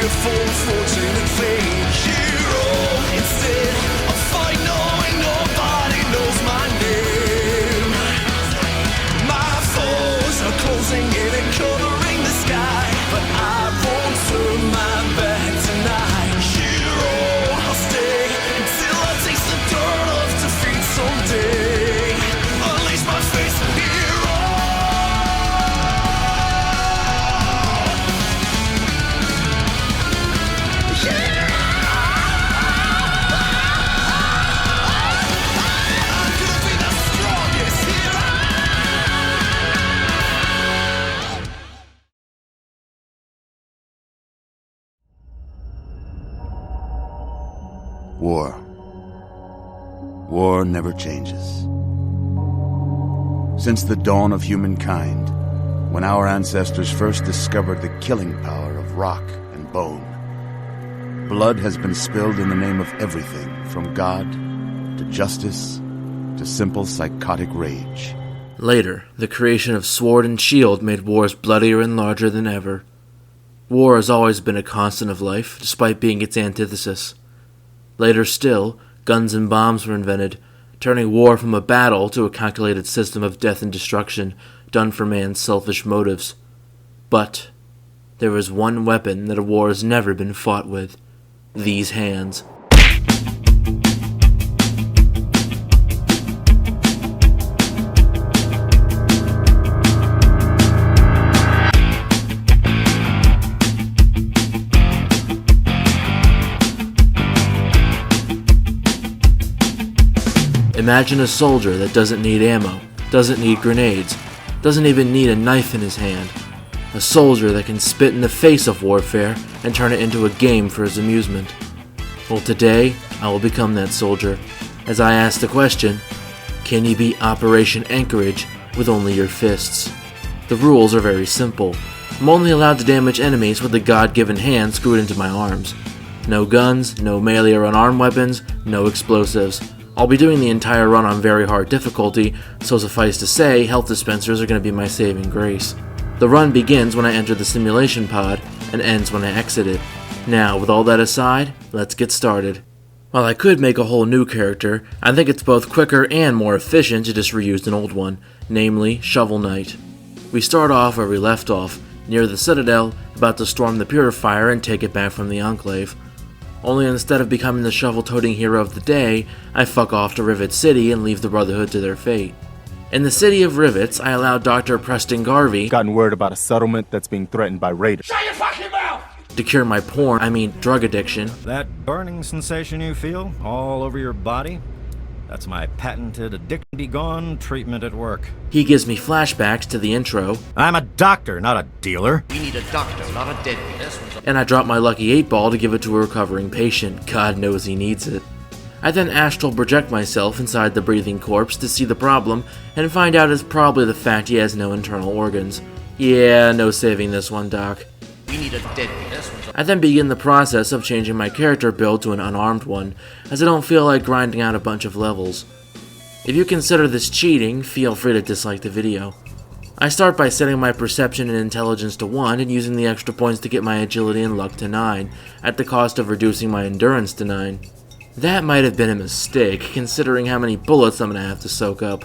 for fortune and fame. Hero instead of fight knowing nobody knows my name. My foes are closing in and covering the sky, but I won't turn my back tonight. Hero, I'll stay until I taste the dirt of defeat someday. Unleash my face, hero. I'm gonna be the strongest hero. War. War never changes. Since the dawn of humankind, when our ancestors first discovered the killing power of rock and bone, blood has been spilled in the name of everything from God to justice to simple psychotic rage. Later, the creation of sword and shield made wars bloodier and larger than ever. War has always been a constant of life, despite being its antithesis. Later still, guns and bombs were invented, turning war from a battle to a calculated system of death and destruction done for man's selfish motives. But there is one weapon that a war has never been fought with: these hands. Imagine a soldier that doesn't need ammo, doesn't need grenades, doesn't even need a knife in his hand. A soldier that can spit in the face of warfare and turn it into a game for his amusement. Well, today, I will become that soldier, as I ask the question, can you beat Operation Anchorage with only your fists? The rules are very simple. I'm only allowed to damage enemies with the God-given hand screwed into my arms. No guns, no melee or unarmed weapons, no explosives. I'll be doing the entire run on very hard difficulty, so suffice to say, health dispensers are going to be my saving grace. The run begins when I enter the simulation pod, and ends when I exit it. Now, with all that aside, let's get started. While I could make a whole new character, I think it's both quicker and more efficient to just reuse an old one, namely Shovel Knight. We start off where we left off, near the Citadel, about to storm the Purifier and take it back from the Enclave. Only instead of becoming the shovel-toting hero of the day, I fuck off to Rivet City and leave the Brotherhood to their fate. In the city of Rivets, I allow Dr. Preston Garvey Gotten word about a settlement that's being threatened by raiders. Shut your fucking mouth! to cure my drug addiction. That burning sensation you feel all over your body? That's my patented addiction be gone treatment at work. He gives me flashbacks to the intro. I'm a doctor, not a dealer. We need a doctor, not a deadbeat. And I drop my lucky 8-ball to give it to a recovering patient. God knows he needs it. I then astral project myself inside the breathing corpse to see the problem and find out it's probably the fact he has no internal organs. Yeah, no saving this one, Doc. We need a deadbeat. I then begin the process of changing my character build to an unarmed one, as I don't feel like grinding out a bunch of levels. If you consider this cheating, feel free to dislike the video. I start by setting my perception and intelligence to 1 and using the extra points to get my agility and luck to 9, at the cost of reducing my endurance to 9. That might have been a mistake, considering how many bullets I'm going to have to soak up.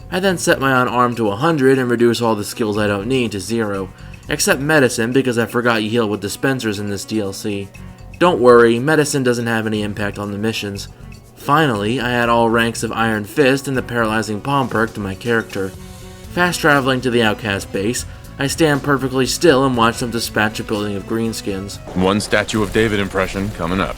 I then set my unarmed to 100 and reduce all the skills I don't need to 0, except medicine because I forgot you heal with dispensers in this DLC. Don't worry, medicine doesn't have any impact on the missions. Finally, I add all ranks of Iron Fist and the Paralyzing Palm perk to my character. Fast traveling to the Outcast base, I stand perfectly still and watch them dispatch a building of greenskins. One Statue of David impression coming up.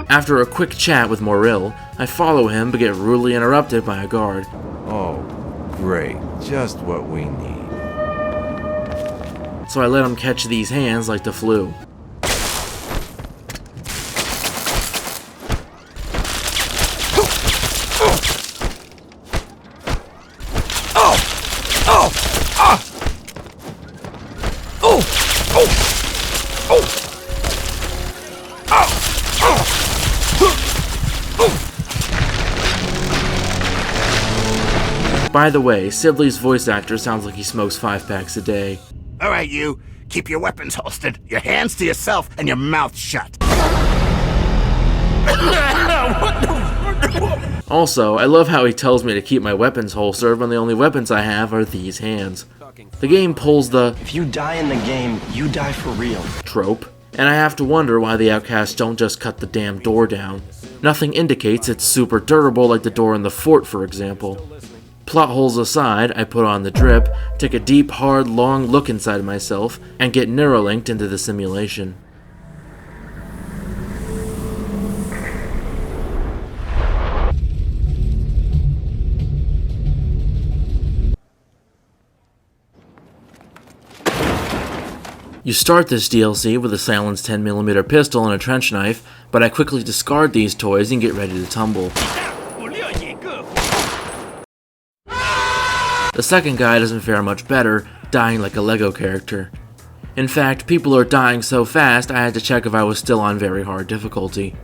After a quick chat with Morrill, I follow him but get rudely interrupted by a guard. Oh, great. Just what we need. So I let him catch these hands like the flu. By the way, Sibley's voice actor sounds like he smokes 5 packs a day. All right, you. Keep your weapons holstered, your hands to yourself, and your mouth shut. Also, I love how he tells me to keep my weapons holstered when the only weapons I have are these hands. The game pulls the "if you die in the game, you die for real" trope, and I have to wonder why the outcasts don't just cut the damn door down. Nothing indicates it's super durable like the door in the fort, for example. Plot holes aside, I put on the drip, take a deep, hard, long look inside myself, and get neuralinked into the simulation. You start this DLC with a silenced 10mm pistol and a trench knife, but I quickly discard these toys and get ready to tumble. The second guy doesn't fare much better, dying like a Lego character. In fact, people are dying so fast I had to check if I was still on very hard difficulty.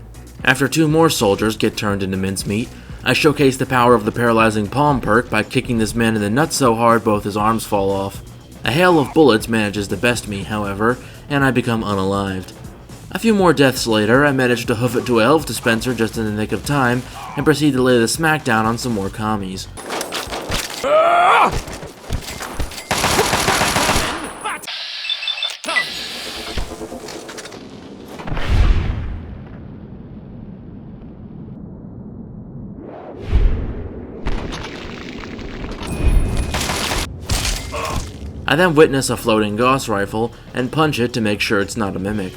After 2 more soldiers get turned into mincemeat, I showcase the power of the paralyzing palm perk by kicking this man in the nuts so hard both his arms fall off. A hail of bullets manages to best me, however, and I become unalived. A few more deaths later, I manage to hoof it to a health dispenser just in the nick of time, and proceed to lay the smackdown on some more commies. I then witness a floating Gauss rifle and punch it to make sure it's not a mimic.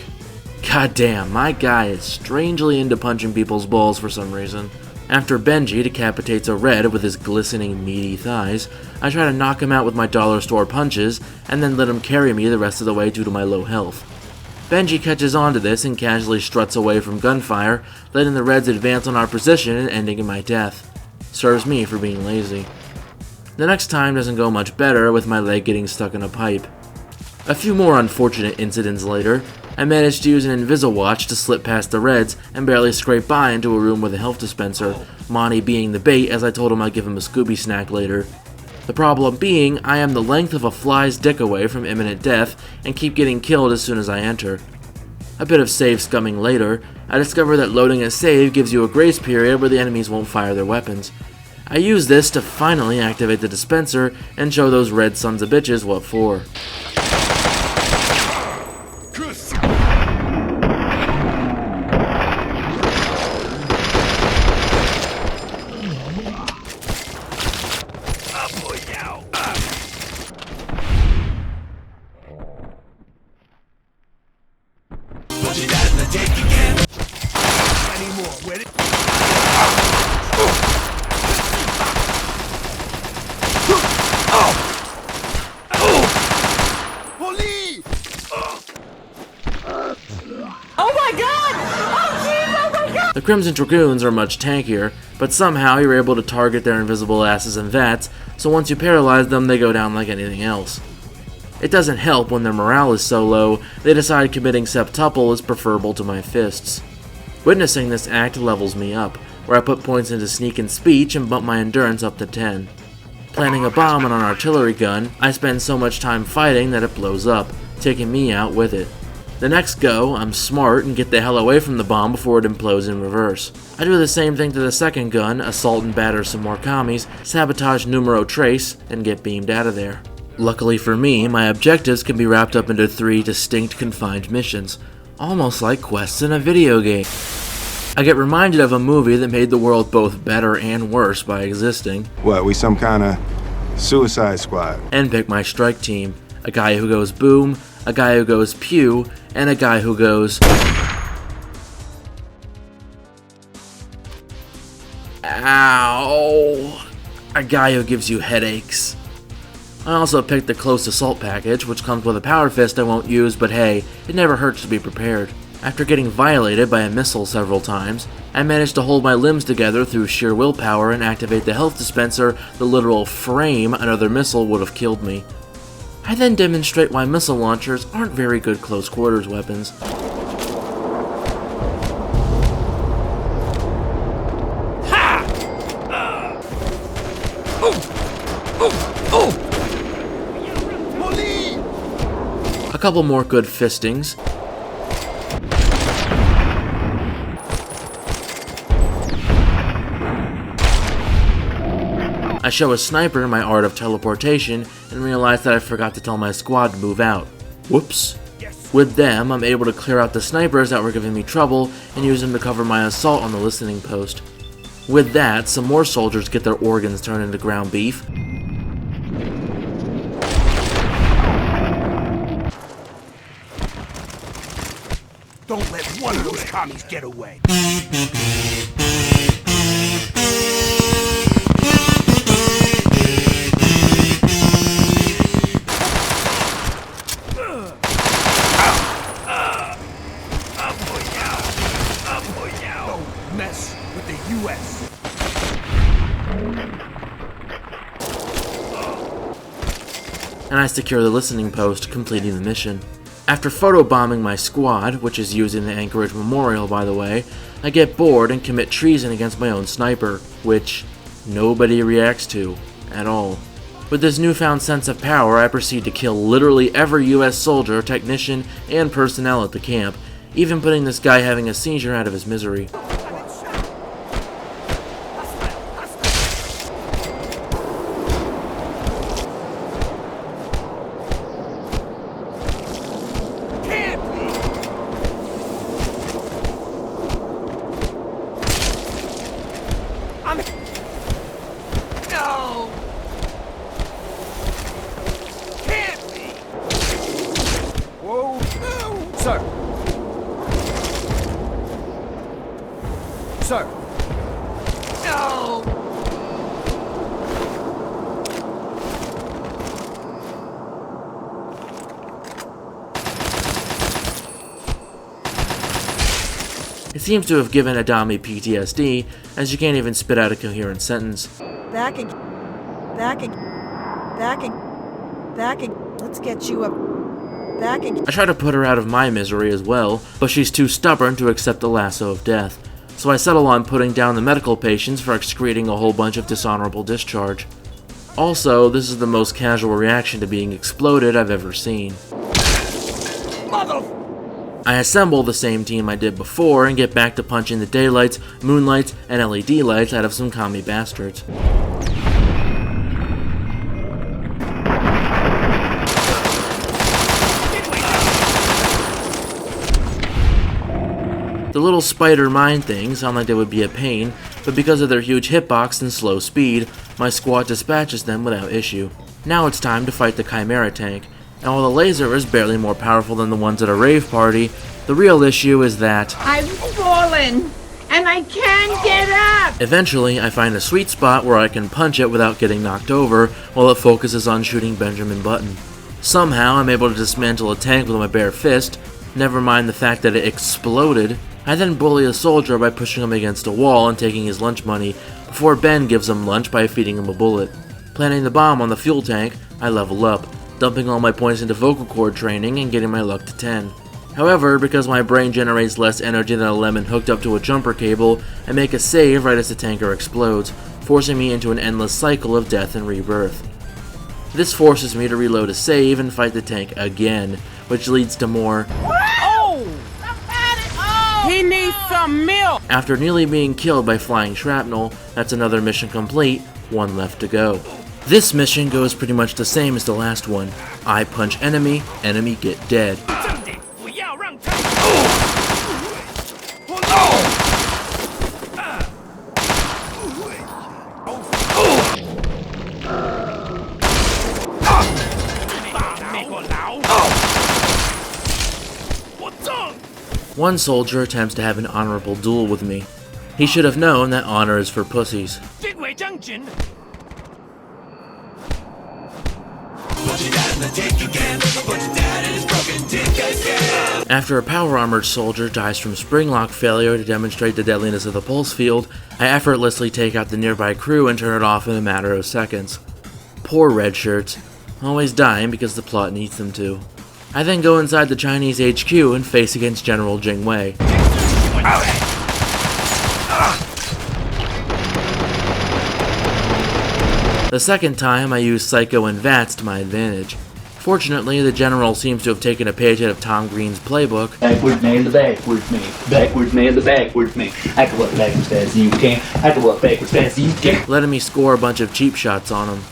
God damn, my guy is strangely into punching people's balls for some reason. After Benji decapitates a red with his glistening meaty thighs, I try to knock him out with my dollar store punches and then let him carry me the rest of the way due to my low health. Benji catches on to this and casually struts away from gunfire, letting the reds advance on our position and ending in my death. Serves me for being lazy. The next time doesn't go much better, with my leg getting stuck in a pipe. A few more unfortunate incidents later, I managed to use an Invisawatch to slip past the reds and barely scrape by into a room with a health dispenser, Monty being the bait as I told him I'd give him a Scooby snack later. The problem being, I am the length of a fly's dick away from imminent death and keep getting killed as soon as I enter. A bit of save scumming later, I discover that loading a save gives you a grace period where the enemies won't fire their weapons. I use this to finally activate the dispenser and show those red sons of bitches what for. The Crimson Dragoons are much tankier, but somehow you're able to target their invisible asses and vats, so once you paralyze them, they go down like anything else. It doesn't help when their morale is so low, they decide committing septuple is preferable to my fists. Witnessing this act levels me up, where I put points into sneak and speech and bump my endurance up to 10. Planting a bomb on an artillery gun, I spend so much time fighting that it blows up, taking me out with it. The next go, I'm smart and get the hell away from the bomb before it implodes in reverse. I do the same thing to the second gun, assault and batter some more commies, sabotage numero trace, and get beamed out of there. Luckily for me, my objectives can be wrapped up into 3 distinct confined missions, almost like quests in a video game. I get reminded of a movie that made the world both better and worse by existing. What, we some kind of Suicide Squad? And pick my strike team. A guy who goes boom, a guy who goes pew, and a guy who goes... Ow! A guy who gives you headaches. I also picked the close assault package, which comes with a power fist I won't use, but hey, it never hurts to be prepared. After getting violated by a missile several times, I managed to hold my limbs together through sheer willpower and activate the health dispenser, the literal frame another missile would have killed me. I then demonstrate why missile launchers aren't very good close quarters weapons. couple more good fistings. I show a sniper my art of teleportation and realize that I forgot to tell my squad to move out. Whoops. With them, I'm able to clear out the snipers that were giving me trouble and use them to cover my assault on the listening post. With that, some more soldiers get their organs turned into ground beef. Don't let one of those commies get away. Don't mess with the U.S. And I secure the listening post, completing the mission. After photobombing my squad, which is used in the Anchorage Memorial by the way, I get bored and commit treason against my own sniper, which nobody reacts to at all. With this newfound sense of power, I proceed to kill literally every US soldier, technician, and personnel at the camp, even putting this guy having a seizure out of his misery. Sir! No! It seems to have given Adami PTSD, as you can't even spit out a coherent sentence. Back again. Let's get you up. Back again. I try to put her out of my misery as well, but she's too stubborn to accept the lasso of death. So I settle on putting down the medical patients for excreting a whole bunch of dishonorable discharge. Also, this is the most casual reaction to being exploded I've ever seen. I assemble the same team I did before and get back to punching the daylights, moonlights, and LED lights out of some commie bastards. The little spider mine things sound like they would be a pain, but because of their huge hitbox and slow speed, my squad dispatches them without issue. Now it's time to fight the Chimera tank, and while the laser is barely more powerful than the ones at a rave party, the real issue is that I've fallen, and I can't get up! Eventually, I find a sweet spot where I can punch it without getting knocked over while it focuses on shooting Benjamin Button. Somehow, I'm able to dismantle a tank with my bare fist, never mind the fact that it exploded. I then bully a soldier by pushing him against a wall and taking his lunch money, before Ben gives him lunch by feeding him a bullet. Planting the bomb on the fuel tank, I level up, dumping all my points into vocal cord training and getting my luck to 10. However, because my brain generates less energy than a lemon hooked up to a jumper cable, I make a save right as the tanker explodes, forcing me into an endless cycle of death and rebirth. This forces me to reload a save and fight the tank again, which leads to more He needs some milk! After nearly being killed by flying shrapnel, that's another mission complete, one left to go. This mission goes pretty much the same as the last one. I punch enemy, enemy get dead. One soldier attempts to have an honorable duel with me. He should have known that honor is for pussies. After a power-armored soldier dies from spring lock failure to demonstrate the deadliness of the pulse field, I effortlessly take out the nearby crew and turn it off in a matter of seconds. Poor red shirts, always dying because the plot needs them to. I then go inside the Chinese HQ and face against General Jing Wei. The second time I use Psycho and VATS to my advantage. Fortunately, the general seems to have taken a page out of Tom Green's playbook. Backwards man, the backwards man. Backwards man, the backwards man. I can walk backwards fast as you can. I can walk backwards fast as you can. Letting me score a bunch of cheap shots on him.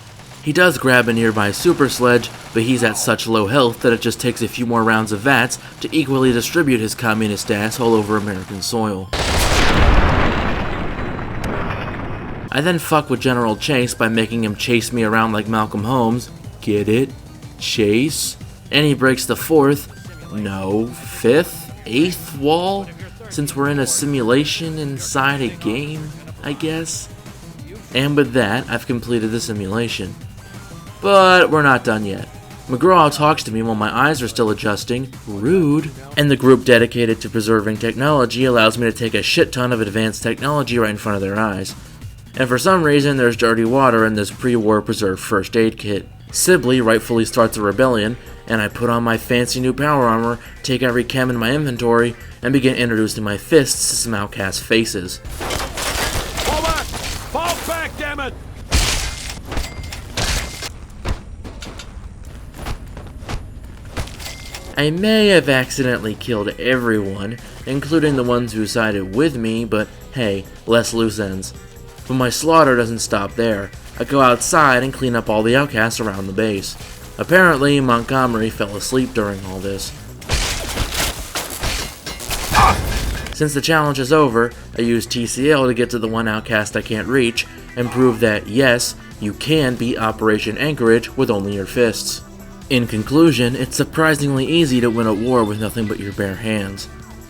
He does grab a nearby super sledge, but he's at such low health that it just takes a few more rounds of VATS to equally distribute his communist ass all over American soil. I then fuck with General Chase by making him chase me around like Malcolm Holmes. Get it? Chase? And he breaks the 4th, no, 5th, 8th wall? Since we're in a simulation inside a game, I guess? And with that, I've completed the simulation. But we're not done yet. McGraw talks to me while my eyes are still adjusting. Rude. And the group dedicated to preserving technology allows me to take a shit ton of advanced technology right in front of their eyes. And for some reason, there's dirty water in this pre-war preserved first aid kit. Sibley rightfully starts a rebellion, and I put on my fancy new power armor, take every chem in my inventory, and begin introducing my fists to some outcast faces. Fall back! Fall back, damn it! I may have accidentally killed everyone, including the ones who sided with me, but hey, less loose ends. But my slaughter doesn't stop there. I go outside and clean up all the outcasts around the base. Apparently, Montgomery fell asleep during all this. Since the challenge is over, I use TCL to get to the one outcast I can't reach, and prove that yes, you can beat Operation Anchorage with only your fists. In conclusion, it's surprisingly easy to win a war with nothing but your bare hands.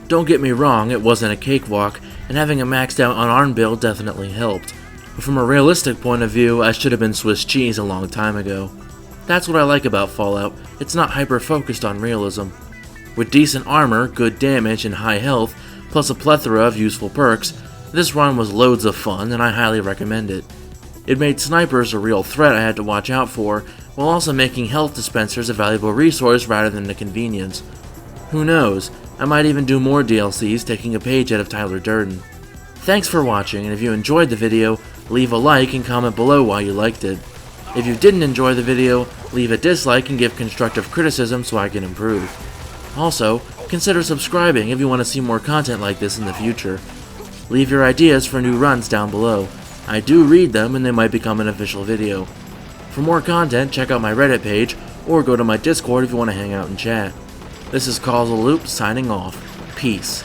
Don't get me wrong, it wasn't a cakewalk, and having a maxed out unarmed build definitely helped. But from a realistic point of view, I should have been Swiss cheese a long time ago. That's what I like about Fallout, it's not hyper-focused on realism. With decent armor, good damage, and high health, plus a plethora of useful perks, this run was loads of fun and I highly recommend it. It made snipers a real threat I had to watch out for, while also making health dispensers a valuable resource rather than a convenience. Who knows, I might even do more DLCs taking a page out of Tyler Durden. Thanks for watching, and if you enjoyed the video, leave a like and comment below why you liked it. If you didn't enjoy the video, leave a dislike and give constructive criticism so I can improve. Also, consider subscribing if you want to see more content like this in the future. Leave your ideas for new runs down below. I do read them and they might become an official video. For more content, check out my Reddit page, or go to my Discord if you want to hang out and chat. This is Causal Loop signing off. Peace.